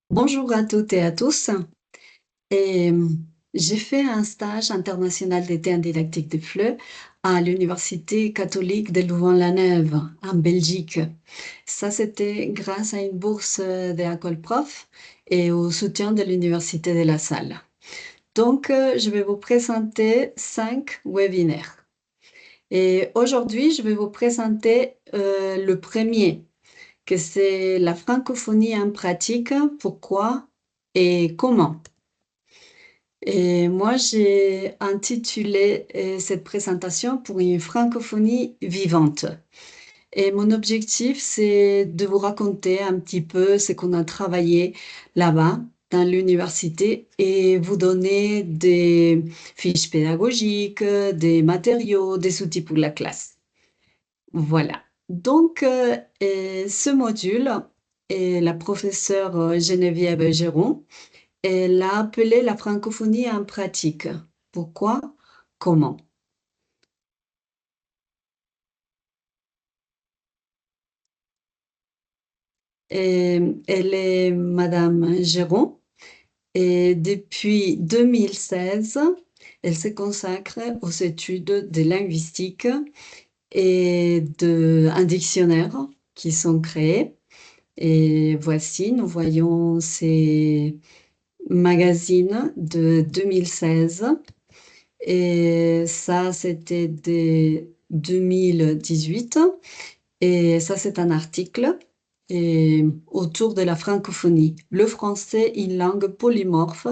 Bonjour à toutes et à tous. Et j'ai fait un stage international d'été en didactique de FLE à l'Université catholique de Louvain-la-Neuve, en Belgique. Ça, c'était grâce à une bourse de l'École Prof et au soutien de l'Université de La Salle. Donc, je vais vous présenter 5 webinaires. Et aujourd'hui, je vais vous présenter le premier, que c'est la francophonie en pratique, pourquoi et comment. Et moi, j'ai intitulé cette présentation pour une francophonie vivante. Et mon objectif, c'est de vous raconter un petit peu ce qu'on a travaillé là-bas, dans l'université, et vous donner des fiches pédagogiques, des matériaux, des outils pour la classe. Voilà. Donc, ce module, et la professeure Geneviève Géron, elle l'a appelé la francophonie en pratique. Pourquoi? Comment? Et elle est Madame Géron et depuis 2016, elle se consacre aux études de linguistique et un dictionnaire qui sont créés. Et voici, nous voyons ces magazines de 2016. Et ça, c'était de 2018. Et ça, c'est un article autour de la francophonie. Le français, une langue polymorphe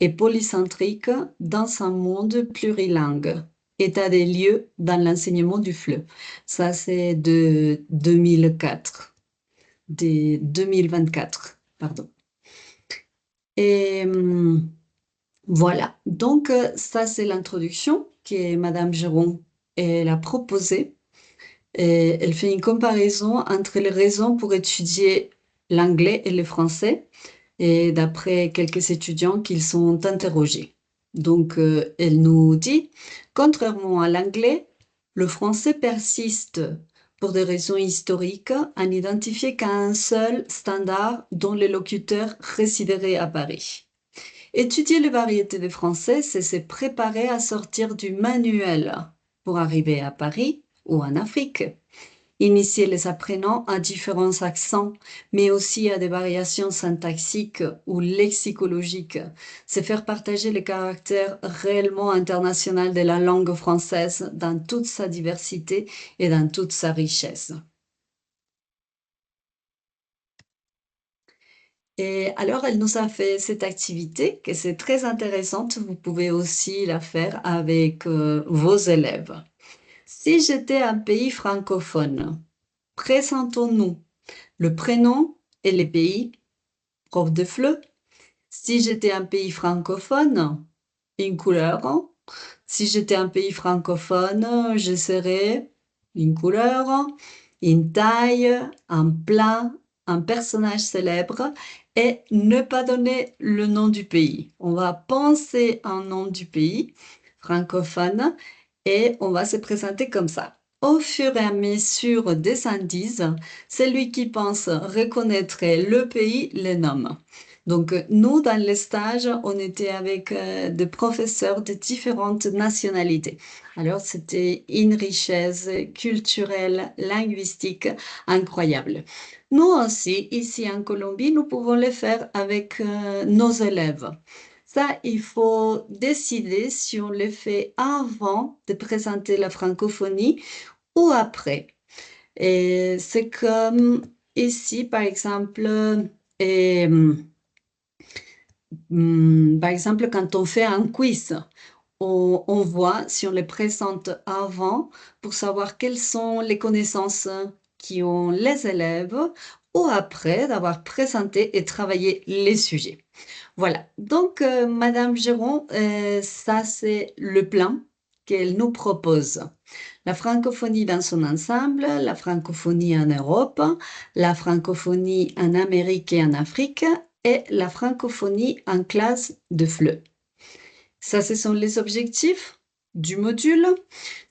et polycentrique dans un monde plurilingue. État des lieux dans l'enseignement du FLE. Ça, c'est de 2004, de 2024, pardon. Et voilà. Donc, ça, c'est l'introduction que Madame Geron elle a proposée. Et elle fait une comparaison entre les raisons pour étudier l'anglais et le français, et d'après quelques étudiants qu'ils sont interrogés. Donc, elle nous dit, contrairement à l'anglais, le français persiste pour des raisons historiques à n'identifier qu'à un seul standard dont les locuteurs résideraient à Paris. Étudier les variétés de français, c'est se préparer à sortir du manuel pour arriver à Paris ou en Afrique. Initier les apprenants à différents accents, mais aussi à des variations syntaxiques ou lexicologiques. C'est faire partager le caractère réellement international de la langue française dans toute sa diversité et dans toute sa richesse. Et alors, elle nous a fait cette activité, que c'est très intéressante. Vous pouvez aussi la faire avec vos élèves. Si j'étais un pays francophone, présentons-nous le prénom et les pays, prof de FLE. Si j'étais un pays francophone, une couleur. Si j'étais un pays francophone, je serais une couleur, une taille, un plat, un personnage célèbre et ne pas donner le nom du pays. On va penser un nom du pays francophone et on va se présenter comme ça. Au fur et à mesure des indices, celui qui pense reconnaître le pays le nomme. Donc, nous, dans les stages, on était avec des professeurs de différentes nationalités. Alors, c'était une richesse culturelle, linguistique incroyable. Nous aussi, ici en Colombie, nous pouvons le faire avec nos élèves. Ça, il faut décider si on le fait avant de présenter la francophonie ou après. Et c'est comme ici, par exemple, et, par exemple, quand on fait un quiz, on voit si on les présente avant pour savoir quelles sont les connaissances qui ont les élèves ou après d'avoir présenté et travaillé les sujets. Voilà. Donc, Madame Géron, ça c'est le plan qu'elle nous propose. La francophonie dans son ensemble, la francophonie en Europe, la francophonie en Amérique et en Afrique et la francophonie en classe de FLE. Ça, ce sont les objectifs du module.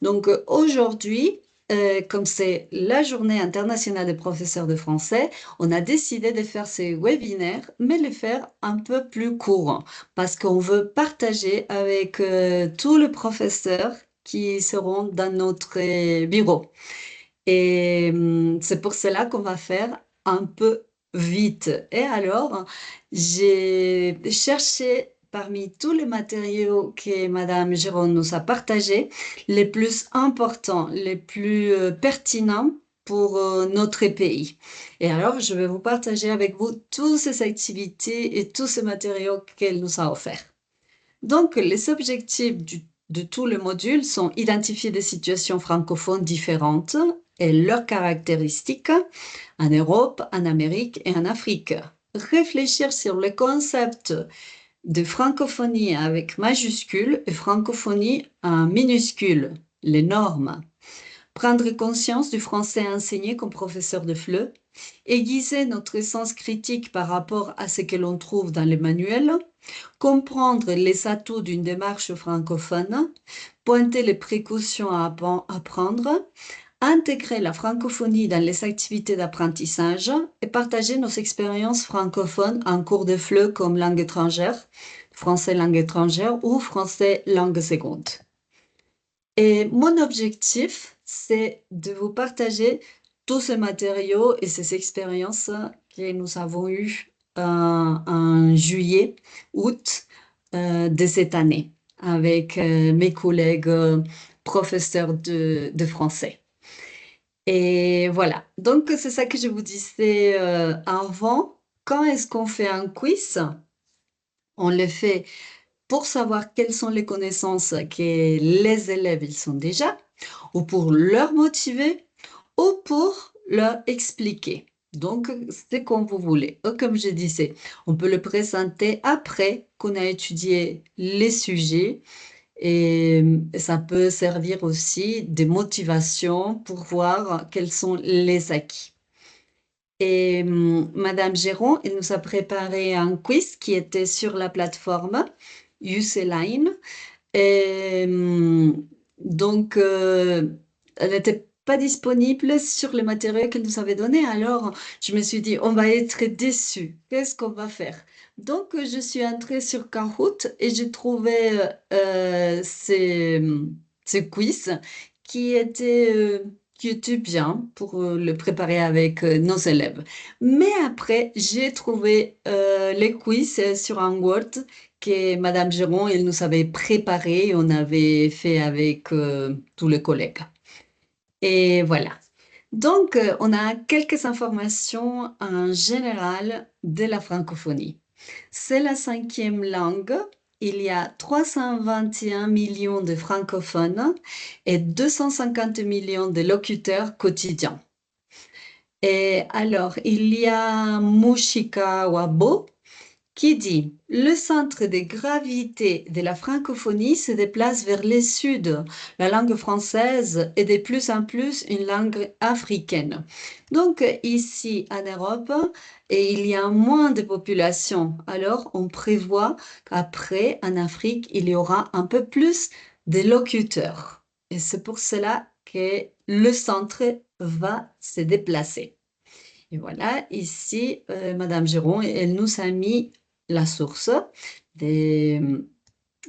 Donc aujourd'hui, comme c'est la Journée internationale des professeurs de français, on a décidé de faire ces webinaires, mais les faire un peu plus courts, parce qu'on veut partager avec tous les professeurs qui seront dans notre bureau. Et c'est pour cela qu'on va faire un peu vite. Et alors, j'ai cherché parmi tous les matériaux que Madame Géron nous a partagés, les plus importants, les plus pertinents pour notre pays. Et alors, je vais vous partager avec vous toutes ces activités et tous ces matériaux qu'elle nous a offerts. Donc, les objectifs de tout le module sont identifier des situations francophones différentes et leurs caractéristiques en Europe, en Amérique et en Afrique. Réfléchir sur le concept de francophonie avec majuscule et francophonie en minuscule, les normes. Prendre conscience du français enseigné comme professeur de FLE, aiguiser notre sens critique par rapport à ce que l'on trouve dans les manuels, comprendre les atouts d'une démarche francophone, pointer les précautions à prendre, intégrer la francophonie dans les activités d'apprentissage et partager nos expériences francophones en cours de FLE comme langue étrangère, français langue étrangère ou français langue seconde. Et mon objectif, c'est de vous partager tous ces matériaux et ces expériences que nous avons eues en juillet, août de cette année avec mes collègues professeurs de français. Et voilà, donc c'est ça que je vous disais avant. Quand est-ce qu'on fait un quiz? On le fait pour savoir quelles sont les connaissances que les élèves ils sont déjà, ou pour leur motiver, ou pour leur expliquer. Donc, c'est comme vous voulez. Comme je disais, on peut le présenter après qu'on a étudié les sujets et ça peut servir aussi de motivation pour voir quels sont les acquis. Et Madame Géron, elle nous a préparé un quiz qui était sur la plateforme UCLine. Et donc, elle n'était pas disponible sur les matériaux qu'elle nous avait donnés. Alors, je me suis dit, on va être déçus. Qu'est-ce qu'on va faire? Donc, je suis entrée sur Kahoot et j'ai trouvé ces quiz qui étaient, euh, qui étaient bien pour le préparer avec nos élèves. Mais après, j'ai trouvé les quiz sur un Word que Madame Geron, elle nous avait préparé, on avait fait avec tous les collègues. Et voilà. Donc, on a quelques informations en général de la francophonie. C'est la 5e langue. Il y a 321 millions de francophones et 250 millions de locuteurs quotidiens. Et alors, il y a Mushika Wabo qui dit le centre de gravité de la francophonie se déplace vers le sud. La langue française est de plus en plus une langue africaine. Donc ici en Europe, et il y a moins de population. Alors on prévoit qu'après en Afrique, il y aura un peu plus de locuteurs. Et c'est pour cela que le centre va se déplacer. Et voilà, ici, Madame Géron, elle nous a mis la source, des,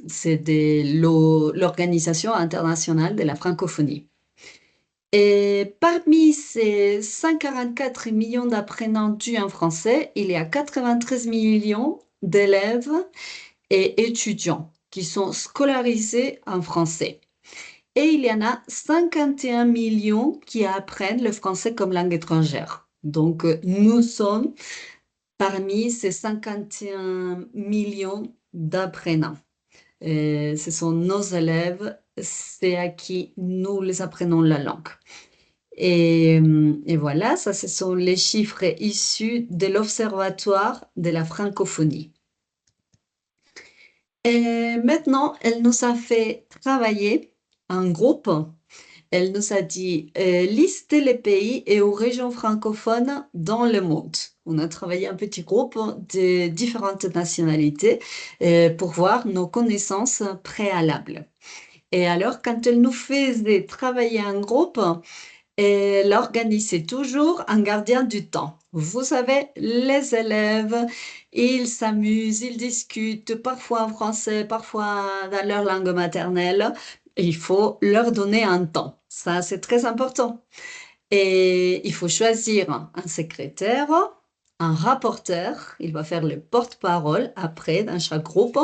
c'est de l'Organisation internationale de la francophonie. Et parmi ces 144 millions d'apprenants en français, il y a 93 millions d'élèves et étudiants qui sont scolarisés en français. Et il y en a 51 millions qui apprennent le français comme langue étrangère. Donc, nous sommes parmi ces 51 millions d'apprenants. Ce sont nos élèves, c'est à qui nous les apprenons la langue. Et voilà, ça, ce sont les chiffres issus de l'Observatoire de la francophonie. Et maintenant, elle nous a fait travailler en groupe. Elle nous a dit listez les pays et aux régions francophones dans le monde. On a travaillé un petit groupe de différentes nationalités pour voir nos connaissances préalables. Et alors, quand elle nous faisait travailler en groupe, elle organisait toujours un gardien du temps. Vous savez, les élèves, ils s'amusent, ils discutent, parfois en français, parfois dans leur langue maternelle. Il faut leur donner un temps. Ça, c'est très important. Et il faut choisir un secrétaire, un rapporteur, il va faire le porte-parole après dans chaque groupe,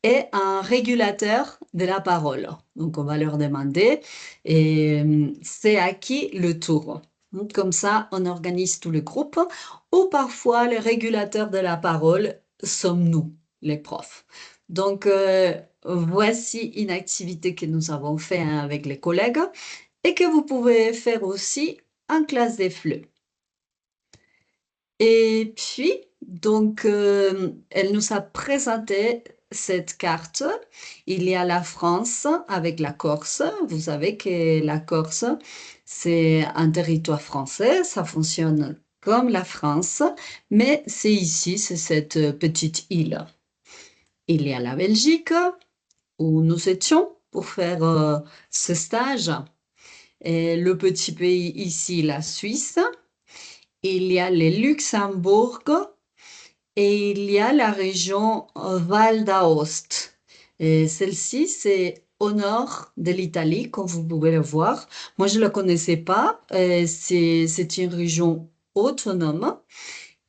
et un régulateur de la parole. Donc, on va leur demander, et c'est à qui le tour. Comme ça, on organise tout le groupe, ou parfois le régulateur de la parole sommes nous, les profs. Donc, voici une activité que nous avons fait avec les collègues et que vous pouvez faire aussi en classe des FLE. Et puis, donc, elle nous a présenté cette carte. Il y a la France avec la Corse. Vous savez que la Corse, c'est un territoire français. Ça fonctionne comme la France, mais c'est ici, c'est cette petite île. Il y a la Belgique où nous étions pour faire ce stage. Et le petit pays ici, la Suisse. Il y a le Luxembourg et il y a la région Val d'Aoste. Et celle-ci, c'est au nord de l'Italie, comme vous pouvez le voir. Moi, je ne la connaissais pas. C'est une région autonome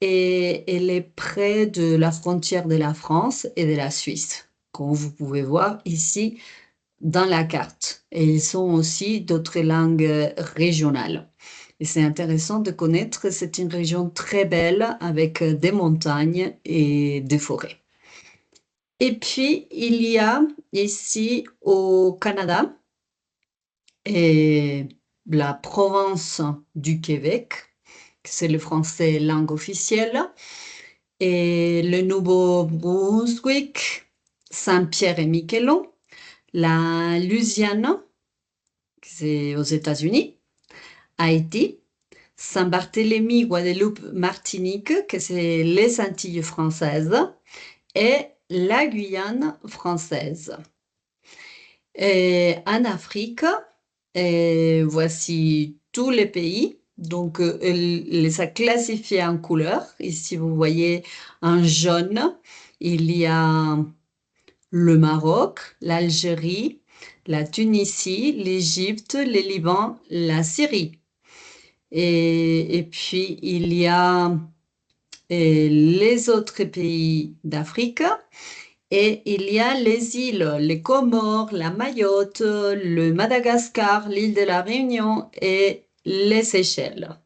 et elle est près de la frontière de la France et de la Suisse, comme vous pouvez voir ici dans la carte. Et ils ont aussi d'autres langues régionales. Et c'est intéressant de connaître, c'est une région très belle avec des montagnes et des forêts. Et puis, il y a ici au Canada et la province du Québec, c'est le français langue officielle, et le Nouveau-Brunswick, Saint-Pierre-et-Miquelon, la Louisiane, c'est aux États-Unis, Haïti, Saint-Barthélemy, Guadeloupe, Martinique, que c'est les Antilles françaises, et la Guyane française. Et en Afrique, voici tous les pays. Donc, elle les a classifiés en couleurs. Ici, vous voyez en jaune, il y a le Maroc, l'Algérie, la Tunisie, l'Égypte, le Liban, la Syrie. Et puis, il y a les autres pays d'Afrique et il y a les îles, les Comores, la Mayotte, le Madagascar, l'île de la Réunion et les Seychelles.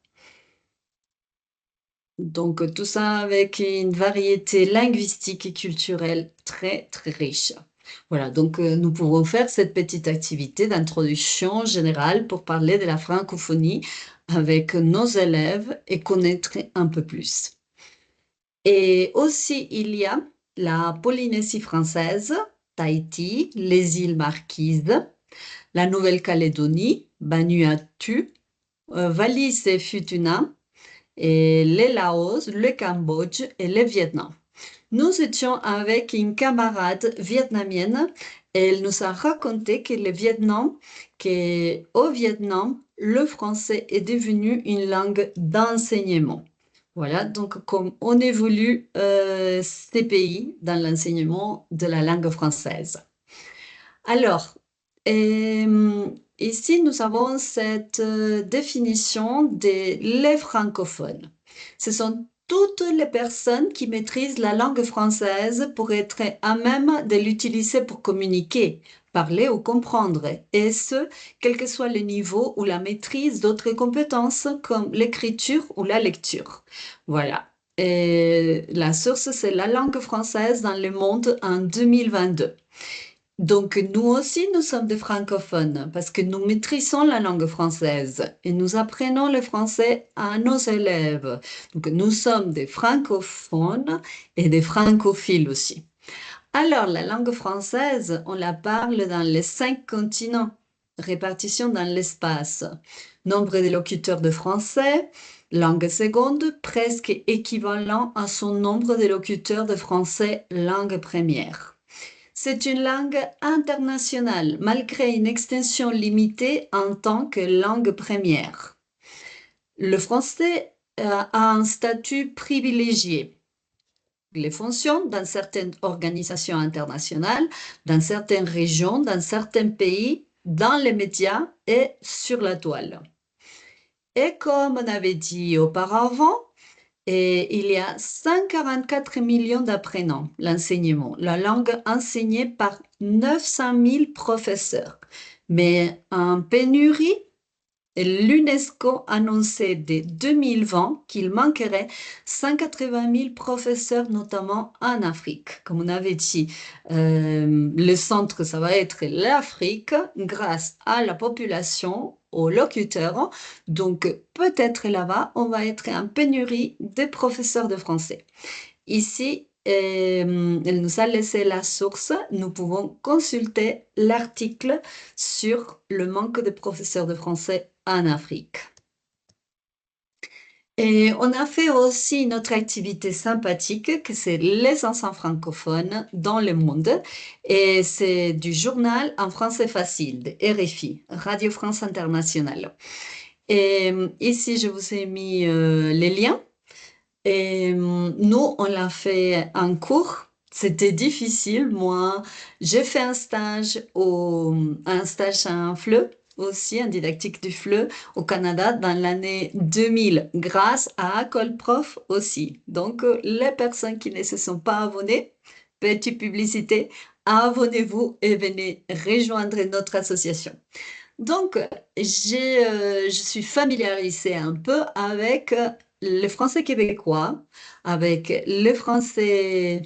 Donc, tout ça avec une variété linguistique et culturelle très, très riche. Voilà, donc nous pouvons faire cette petite activité d'introduction générale pour parler de la francophonie avec nos élèves et connaître un peu plus. Et aussi, il y a la Polynésie française, Tahiti, les îles Marquises, la Nouvelle-Calédonie, Vanuatu, Wallis et Futuna, et le Laos, le Cambodge et le Vietnam. Nous étions avec une camarade vietnamienne et elle nous a raconté que le Vietnam, qu'au Vietnam, le français est devenu une langue d'enseignement. Voilà, donc comme on évolue ces pays dans l'enseignement de la langue française. Alors, ici, nous avons cette définition des les francophones. Ce sont toutes les personnes qui maîtrisent la langue française pour être à même de l'utiliser pour communiquer, parler ou comprendre, et ce, quel que soit le niveau ou la maîtrise d'autres compétences comme l'écriture ou la lecture. Voilà. Et la source, c'est la langue française dans le monde en 2022. Donc, nous aussi, nous sommes des francophones parce que nous maîtrisons la langue française et nous apprenons le français à nos élèves. Donc, nous sommes des francophones et des francophiles aussi. Alors, la langue française, on la parle dans les 5 continents, répartition dans l'espace. Nombre de locuteurs de français, langue seconde, presque équivalent à son nombre de locuteurs de français, langue première. C'est une langue internationale, malgré une extension limitée en tant que langue première. Le français a un statut privilégié. Les fonctions dans certaines organisations internationales, dans certaines régions, dans certains pays, dans les médias et sur la toile. Et comme on avait dit auparavant, il y a 144 millions d'apprenants, l'enseignement, la langue enseignée par 900 000 professeurs. Mais en pénurie, l'UNESCO annonçait dès 2020 qu'il manquerait 180 000 professeurs, notamment en Afrique. Comme on avait dit, le centre, ça va être l'Afrique grâce à la population, aux locuteurs. Donc, peut-être là-bas, on va être en pénurie de professeurs de français. Ici, elle nous a laissé la source. Nous pouvons consulter l'article sur le manque de professeurs de français en Afrique. Et on a fait aussi une autre activité sympathique, que c'est les enfants francophones dans le monde. Et c'est du journal en français facile, de RFI, Radio France Internationale. Et ici, je vous ai mis les liens. Et nous, on l'a fait en cours. C'était difficile. Moi, j'ai fait un stage en FLE aussi, en didactique du FLE au Canada dans l'année 2000, grâce à École Prof aussi. Donc, les personnes qui ne se sont pas abonnées, petite publicité, abonnez-vous et venez rejoindre notre association. Donc, je suis familiarisée un peu avec le français québécois, avec le français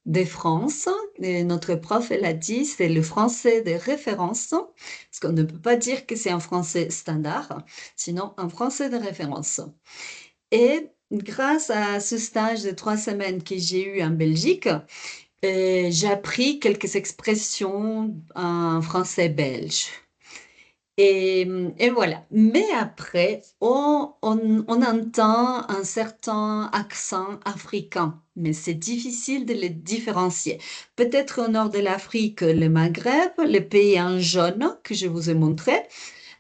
de France. Et notre prof, elle a dit, c'est le français de référence, parce qu'on ne peut pas dire que c'est un français standard, sinon un français de référence. Et grâce à ce stage de 3 semaines que j'ai eu en Belgique, j'ai appris quelques expressions en français belge. Et voilà. Mais après, on entend un certain accent africain, mais c'est difficile de les différencier. Peut-être au nord de l'Afrique, le Maghreb, les pays en jaune que je vous ai montré,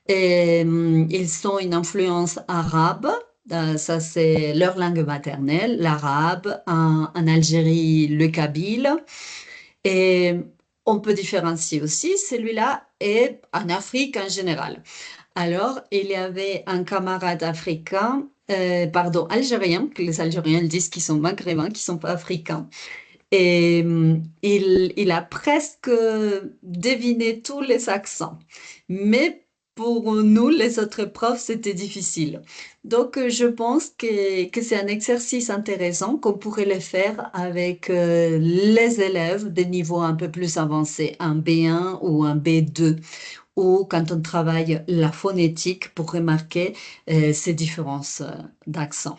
ils ont une influence arabe. Ça, c'est leur langue maternelle, l'arabe. En Algérie, le kabyle. Et on peut différencier aussi celui-là et en Afrique en général. Alors, il y avait un camarade africain, pardon, algérien, que les Algériens disent qu'ils sont maghrébins, qu'ils ne sont pas africains. Et il a presque deviné tous les accents. Mais pour nous, les autres profs, c'était difficile. Donc, je pense que c'est un exercice intéressant qu'on pourrait le faire avec les élèves de niveau un peu plus avancé, un B1 ou un B2, ou quand on travaille la phonétique pour remarquer ces différences d'accent.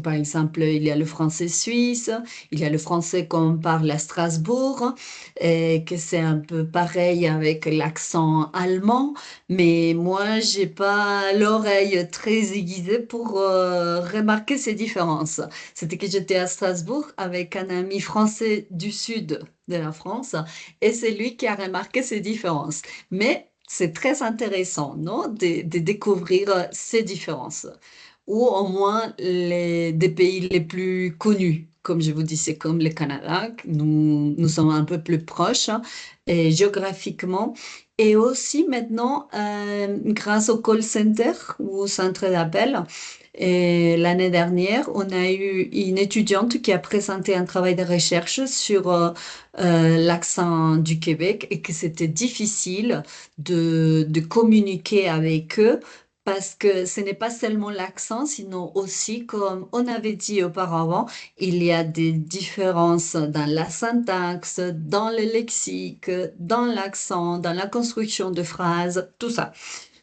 Par exemple, il y a le français suisse, il y a le français qu'on parle à Strasbourg, et que c'est un peu pareil avec l'accent allemand, mais moi, j'ai pas l'oreille très aiguisée pour remarquer ces différences. C'était que j'étais à Strasbourg avec un ami français du sud de la France, et c'est lui qui a remarqué ces différences. Mais c'est très intéressant, non, de découvrir ces différences ou au moins des pays les plus connus. Comme je vous dis, c'est comme le Canada, nous sommes un peu plus proches et géographiquement. Et aussi maintenant, grâce au call center ou au centre d'appel, et l'année dernière, on a eu une étudiante qui a présenté un travail de recherche sur l'accent du Québec et que c'était difficile de communiquer avec eux parce que ce n'est pas seulement l'accent, sinon aussi, comme on avait dit auparavant, il y a des différences dans la syntaxe, dans le lexique, dans l'accent, dans la construction de phrases, tout ça.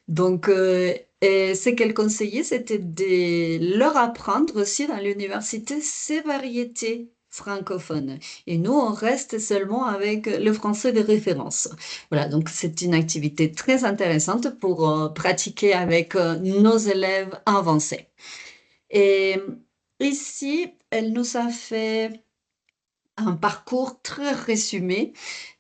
Donc, et ce qu'elle conseillait, c'était de leur apprendre aussi dans l'université ces variétés francophones. Et nous, on reste seulement avec le français de référence. Voilà, donc c'est une activité très intéressante pour pratiquer avec nos élèves avancés. Et ici, elle nous a fait un parcours très résumé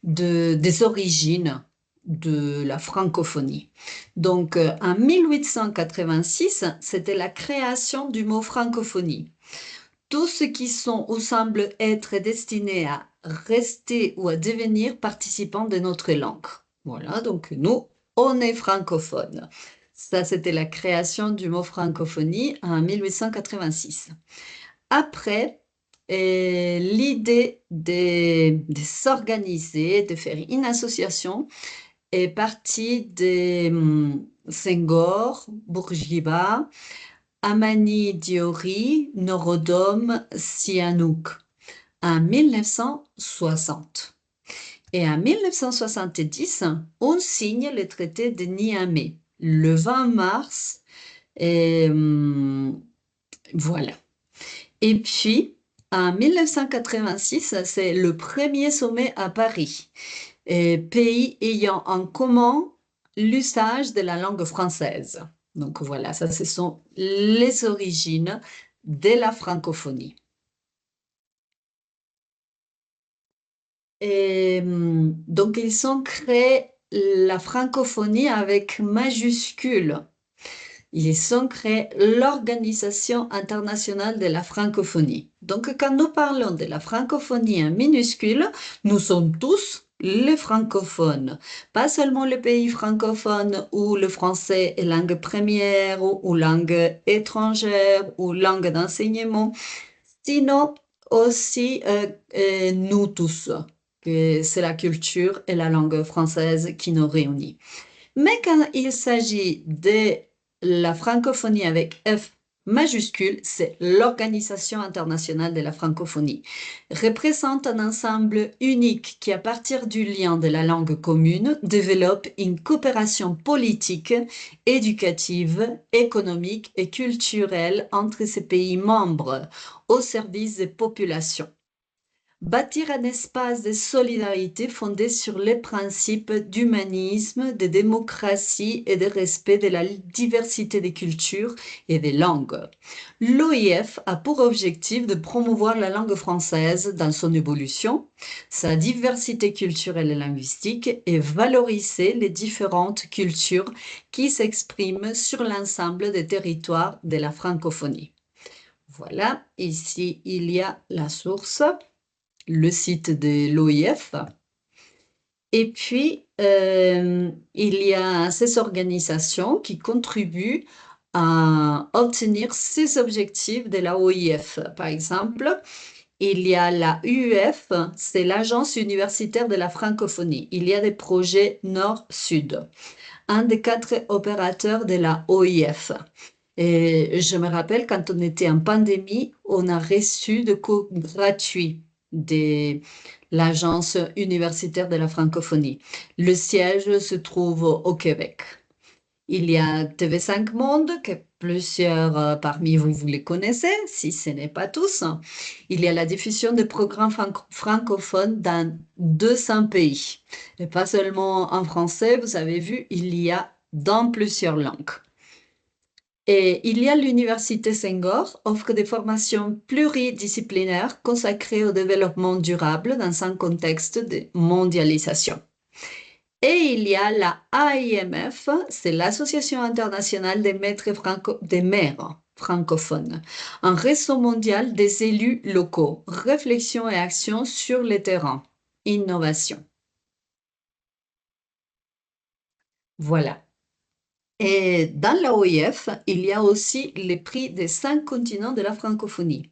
des origines de la francophonie. Donc, en 1886, c'était la création du mot francophonie. Tous ceux qui sont ou semblent être destinés à rester ou à devenir participants de notre langue. Voilà, donc nous, on est francophones. Ça, c'était la création du mot francophonie en 1886. Après, l'idée de s'organiser, de faire une association est partie de Senghor, Bourguiba, Amani Diori, Norodom Sihanouk en 1960. Et en 1970, on signe le traité de Niamey le 20 mars. Et voilà. Et puis, en 1986, c'est le premier sommet à Paris, pays ayant en commun l'usage de la langue française. Donc voilà, ça, ce sont les origines de la francophonie. Et donc, ils ont créé la francophonie avec majuscule. Ils ont créé l'Organisation internationale de la francophonie. Donc, quand nous parlons de la francophonie en minuscule, nous sommes tous les francophones. Pas seulement les pays francophones où le français est langue première ou langue étrangère ou langue d'enseignement, sinon aussi nous tous, que c'est la culture et la langue française qui nous réunit. Mais quand il s'agit de la francophonie avec F majuscule, c'est l'Organisation internationale de la francophonie. Représente un ensemble unique qui, à partir du lien de la langue commune, développe une coopération politique, éducative, économique et culturelle entre ses pays membres au service des populations. Bâtir un espace de solidarité fondé sur les principes d'humanisme, de démocratie et de respect de la diversité des cultures et des langues. L'OIF a pour objectif de promouvoir la langue française dans son évolution, sa diversité culturelle et linguistique et valoriser les différentes cultures qui s'expriment sur l'ensemble des territoires de la francophonie. Voilà, ici il y a la source, le site de l'OIF. Et puis, il y a ces organisations qui contribuent à obtenir ces objectifs de la OIF. Par exemple, il y a la UF, c'est l'Agence universitaire de la francophonie. Il y a des projets nord-sud. Un des 4 opérateurs de la OIF. Et je me rappelle, quand on était en pandémie, on a reçu de cours gratuits de l'Agence universitaire de la francophonie. Le siège se trouve au Québec. Il y a TV5 Monde, que plusieurs parmi vous, vous les connaissez, si ce n'est pas tous. Il y a la diffusion de programmes francophones dans 200 pays. Et pas seulement en français, vous avez vu, il y a dans plusieurs langues. Et il y a l'Université Senghor, offre des formations pluridisciplinaires consacrées au développement durable dans un contexte de mondialisation. Et il y a la AIMF, c'est l'Association internationale des maires francophones, un réseau mondial des élus locaux, réflexion et action sur le terrain, innovation. Voilà. Et dans la OIF, il y a aussi les prix des 5 continents de la francophonie.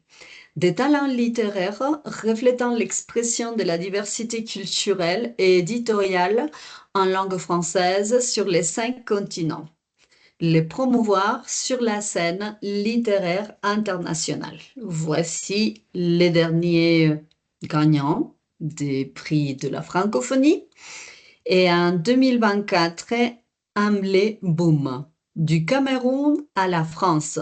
Des talents littéraires reflétant l'expression de la diversité culturelle et éditoriale en langue française sur les 5 continents. Les promouvoir sur la scène littéraire internationale. Voici les derniers gagnants des prix de la francophonie. Et en 2024, Hamlet Boom, du Cameroun à la France.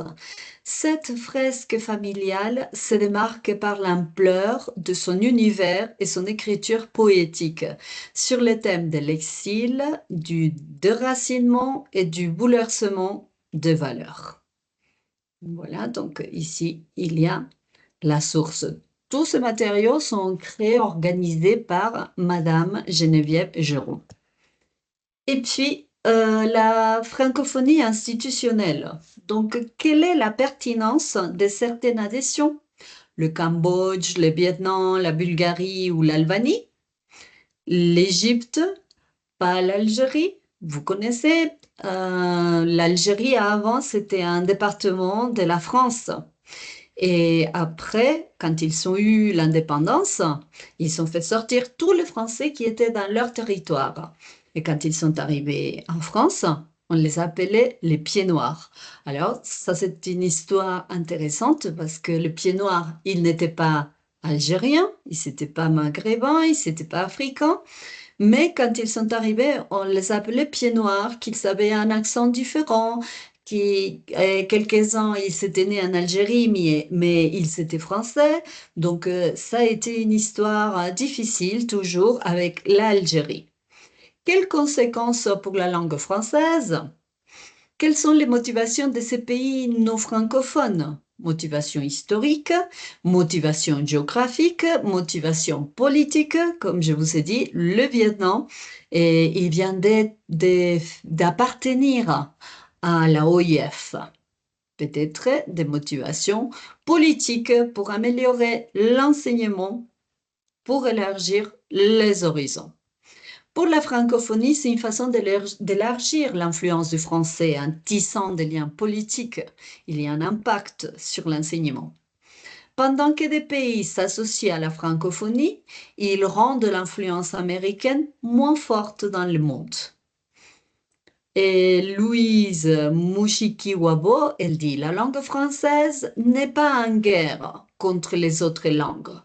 Cette fresque familiale se démarque par l'ampleur de son univers et son écriture poétique sur les thèmes de l'exil, du déracinement et du bouleversement des valeurs. Voilà, donc ici, il y a la source Tous ces matériaux sont créés, organisés par Madame Geneviève Geroux. Et puis, la francophonie institutionnelle. Donc, quelle est la pertinence de certaines adhésions? Le Cambodge, le Vietnam, la Bulgarie ou l'Albanie? L'Égypte, pas l'Algérie. Vous connaissez, l'Algérie avant, c'était un département de la France. Et après, quand ils ont eu l'indépendance, ils ont fait sortir tous les Français qui étaient dans leur territoire. Et quand ils sont arrivés en France, on les appelait les pieds noirs. Alors, ça, c'est une histoire intéressante parce que les pieds noirs, ils n'étaient pas algériens, ils n'étaient pas maghrébins, ils n'étaient pas africains. Mais quand ils sont arrivés, on les appelait pieds noirs, qu'ils avaient un accent différent, qui, quelques-uns, ils étaient nés en Algérie, mais ils étaient français. Donc, ça a été une histoire difficile, toujours, avec l'Algérie. Quelles conséquences pour la langue française? Quelles sont les motivations de ces pays non francophones? Motivation historique, motivation géographique, motivation politique, comme je vous ai dit, le Vietnam, et il vient d'appartenir à la OIF. Peut-être des motivations politiques pour améliorer l'enseignement, pour élargir les horizons. Pour la francophonie, c'est une façon d'élargir l'influence du français en tissant des liens politiques. Il y a un impact sur l'enseignement. Pendant que des pays s'associent à la francophonie, ils rendent l'influence américaine moins forte dans le monde. Et Louise Mushikiwabo, elle dit, la langue française n'est pas en guerre contre les autres langues,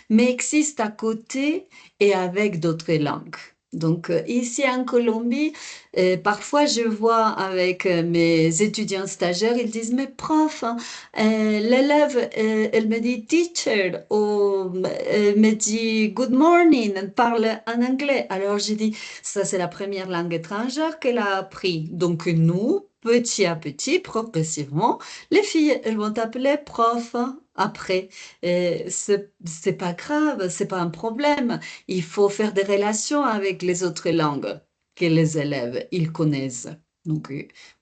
mais existe à côté et avec d'autres langues. Donc ici en Colombie, parfois je vois avec mes étudiants stagiaires, ils disent, mais prof, hein, l'élève, elle me dit teacher ou elle me dit good morning, elle parle en anglais. Alors j'ai dit, ça, c'est la première langue étrangère qu'elle a appris. Donc, nous, petit à petit, progressivement, les filles, elles vont t'appeler prof après. C'est pas grave, c'est pas un problème. Il faut faire des relations avec les autres langues que les élèves, ils connaissent. Donc,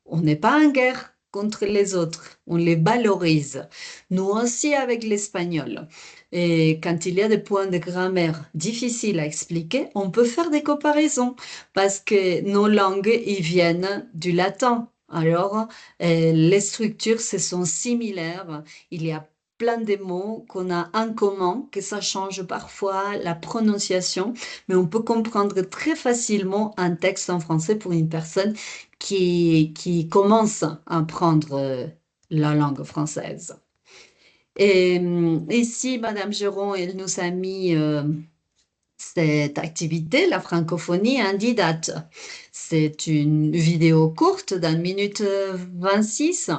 on n'est pas en guerre contre les autres, on les valorise. Nous aussi avec l'espagnol. Et quand il y a des points de grammaire difficiles à expliquer, on peut faire des comparaisons parce que nos langues, ils viennent du latin. Alors, les structures, ce sont similaires. Il y a plein de mots qu'on a en commun, que ça change parfois la prononciation, mais on peut comprendre très facilement un texte en français pour une personne qui commence à apprendre la langue française. Et ici, Madame Geron, elle nous a mis cette activité, la francophonie indidate. C'est une vidéo courte d'1 minute 26.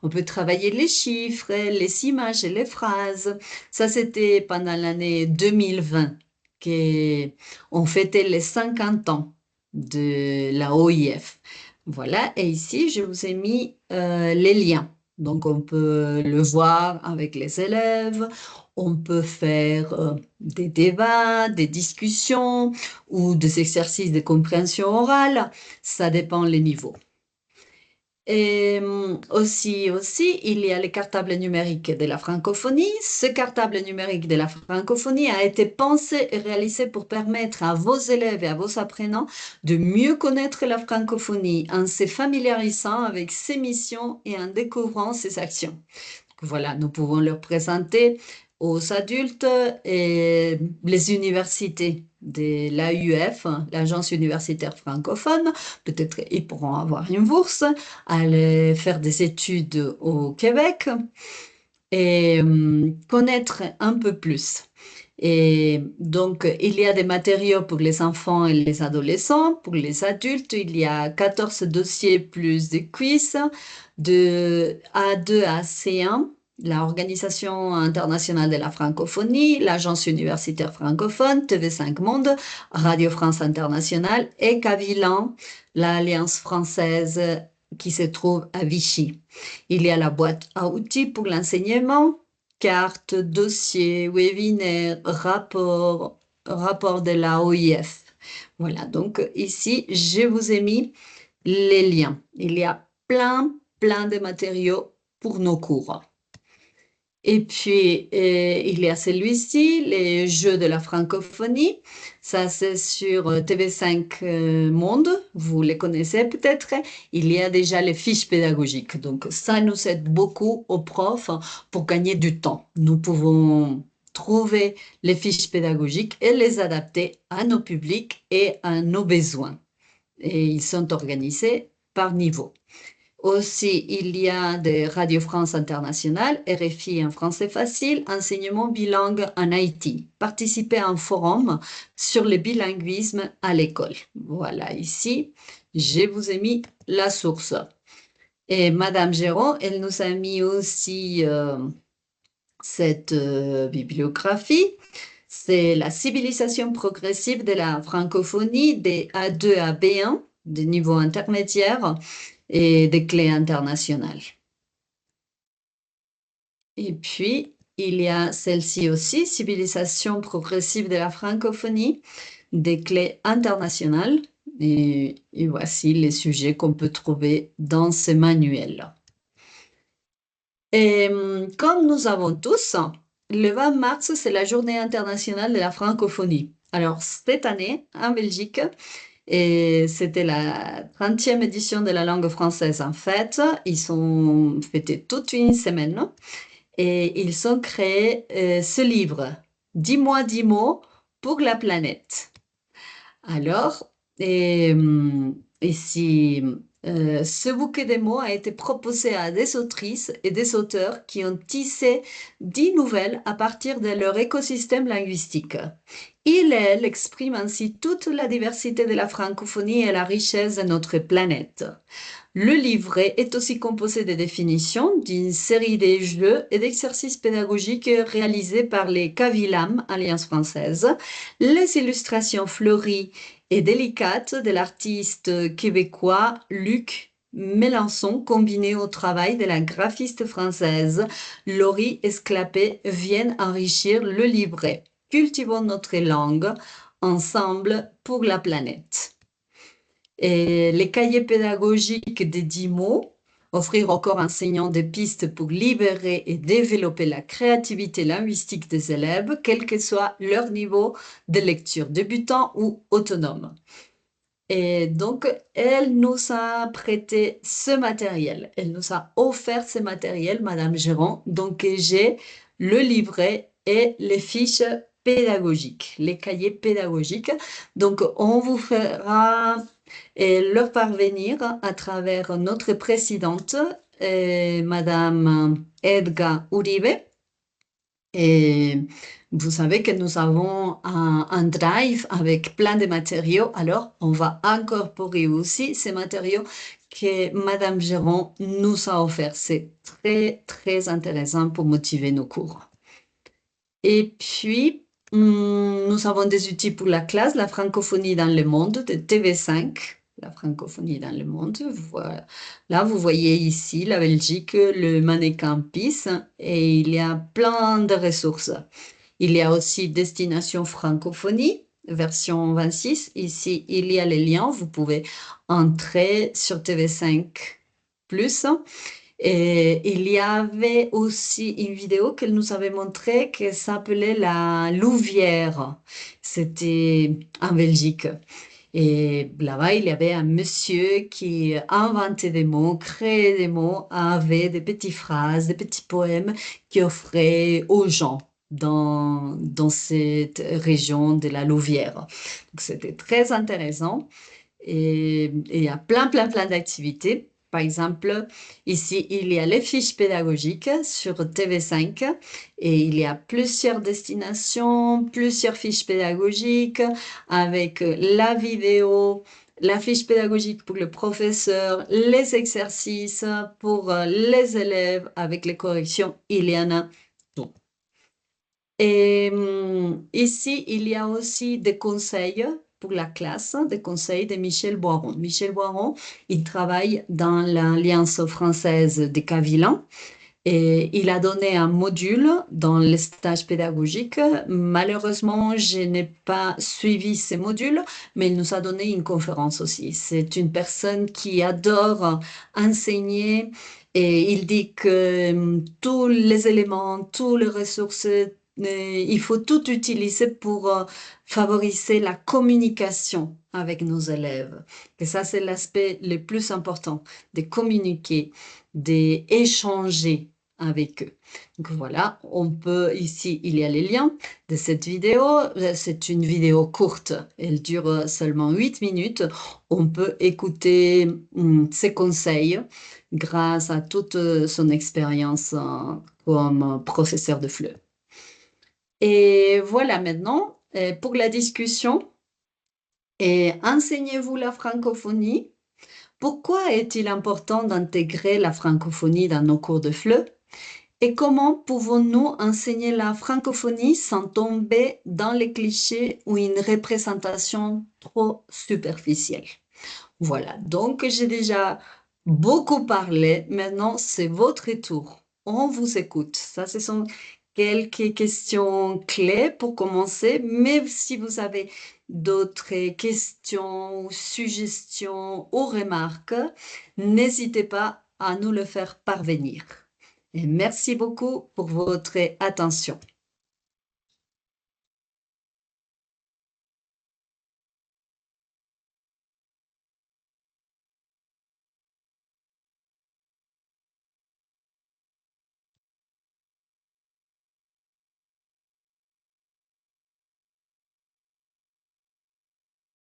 On peut travailler les chiffres, les images et les phrases. Ça, c'était pendant l'année 2020 qu'on fêtait les 50 ans de la OIF. Voilà, et ici, je vous ai mis les liens. Donc, on peut le voir avec les élèves, on peut faire des débats, des discussions ou des exercices de compréhension orale. Ça dépend les niveaux. Et aussi, il y a le cartable numérique de la francophonie. Ce cartable numérique de la francophonie a été pensé et réalisé pour permettre à vos élèves et à vos apprenants de mieux connaître la francophonie en se familiarisant avec ses missions et en découvrant ses actions. Voilà, nous pouvons leur présenter aux adultes et les universités de l'AUF, l'Agence universitaire francophone. Peut-être ils pourront avoir une bourse, aller faire des études au Québec et connaître un peu plus. Et donc, il y a des matériaux pour les enfants et les adolescents. Pour les adultes, il y a 14 dossiers plus des quiz de A2 à C1, l'Organisation internationale de la francophonie, l'Agence universitaire francophone, TV5 Monde, Radio France Internationale et Cavilan, l'Alliance française qui se trouve à Vichy. Il y a la boîte à outils pour l'enseignement cartes, dossiers, webinaires, rapports de la OIF. Voilà, donc ici, je vous ai mis les liens. Il y a plein de matériaux pour nos cours. Et puis, il y a celui-ci, les Jeux de la francophonie. Ça, c'est sur TV5 Monde. Vous les connaissez peut-être. Il y a déjà les fiches pédagogiques. Donc, ça nous aide beaucoup aux profs pour gagner du temps. Nous pouvons trouver les fiches pédagogiques et les adapter à nos publics et à nos besoins. Et ils sont organisés par niveau. Aussi, il y a des Radio France Internationale, RFI en français facile, enseignement bilingue en Haïti. Participez à un forum sur le bilinguisme à l'école. Voilà, ici, je vous ai mis la source. Et Madame Géraud, elle nous a mis aussi cette bibliographie. C'est la civilisation progressive de la francophonie des A2 à B1, des niveaux intermédiaires et des clés internationales. Et puis, il y a celle-ci aussi, civilisation progressive de la francophonie, des clés internationales. Et voici les sujets qu'on peut trouver dans ce manuel. Et comme nous avons tous, le 20 mars, c'est la journée internationale de la francophonie. Alors, cette année, en Belgique, et c'était la 30e édition de la langue française en fait. Ils ont fêté toute une semaine et ils ont créé ce livre, 10 mois, 10 mots pour la planète. Alors, ici, ce bouquet de mots a été proposé à des autrices et des auteurs qui ont tissé 10 nouvelles à partir de leur écosystème linguistique. Il et elle expriment ainsi toute la diversité de la francophonie et la richesse de notre planète. Le livret est aussi composé de définitions, d'une série de jeux et d'exercices pédagogiques réalisés par les Cavilam, Alliance française, les illustrations fleuries et délicates de l'artiste québécois Luc Mélenchon, combinées au travail de la graphiste française Laurie Esclapé, viennent enrichir le livret. Cultivons notre langue ensemble pour la planète. Et les cahiers pédagogiques des 10 mots, offrir aux corps enseignants des pistes pour libérer et développer la créativité linguistique des élèves, quel que soit leur niveau de lecture, débutant ou autonome. Et donc, elle nous a prêté ce matériel. Elle nous a offert ce matériel, Madame Géron. Donc, j'ai le livret et les fiches pédagogiques, les cahiers pédagogiques. Donc, on vous fera leur parvenir à travers notre présidente, Madame Edga Uribe. Et vous savez que nous avons un drive avec plein de matériaux. Alors, on va incorporer aussi ces matériaux que Madame Géron nous a offerts. C'est très intéressant pour motiver nos cours. Et puis, nous avons des outils pour la classe, la francophonie dans le monde de TV5. La francophonie dans le monde. Voilà. Là, vous voyez ici la Belgique, le mannequin PIS, et il y a plein de ressources. Il y a aussi Destination Francophonie, version 26. Ici, il y a les liens. Vous pouvez entrer sur TV5+. Et il y avait aussi une vidéo qu'elle nous avait montrée qui s'appelait la Louvière. C'était en Belgique. Et là-bas, il y avait un monsieur qui inventait des mots, créait des mots, avait des petites phrases, des petits poèmes qu'il offrait aux gens dans cette région de la Louvière. Donc, c'était très intéressant. Et il y a plein d'activités. Par exemple, ici, il y a les fiches pédagogiques sur TV5 et il y a plusieurs destinations, plusieurs fiches pédagogiques avec la vidéo, la fiche pédagogique pour le professeur, les exercices pour les élèves avec les corrections, il y en a tout. Et ici, il y a aussi des conseils pour la classe, des conseils de Michel Boiron. Michel Boiron, il travaille dans l'Alliance française des Cavilans Et il a donné un module dans les stages pédagogiques. Malheureusement, je n'ai pas suivi ces modules, mais il nous a donné une conférence aussi. C'est une personne qui adore enseigner et il dit que tous les éléments, toutes les ressources, il faut tout utiliser pour favoriser la communication avec nos élèves. Et ça, c'est l'aspect le plus important, de communiquer, d'échanger avec eux. Donc voilà, on peut, ici, il y a les liens de cette vidéo. C'est une vidéo courte, elle dure seulement 8 minutes. On peut écouter ses conseils grâce à toute son expérience comme professeur de FLE. Et voilà maintenant, pour la discussion, enseignez-vous la francophonie? Pourquoi est-il important d'intégrer la francophonie dans nos cours de FLE? Et comment pouvons-nous enseigner la francophonie sans tomber dans les clichés ou une représentation trop superficielle? Voilà, donc j'ai déjà beaucoup parlé. Maintenant, c'est votre tour. On vous écoute. Ça, ce sont quelques questions clés pour commencer. Mais si vous avez d'autres questions, suggestions ou remarques, n'hésitez pas à nous le faire parvenir. Et merci beaucoup pour votre attention.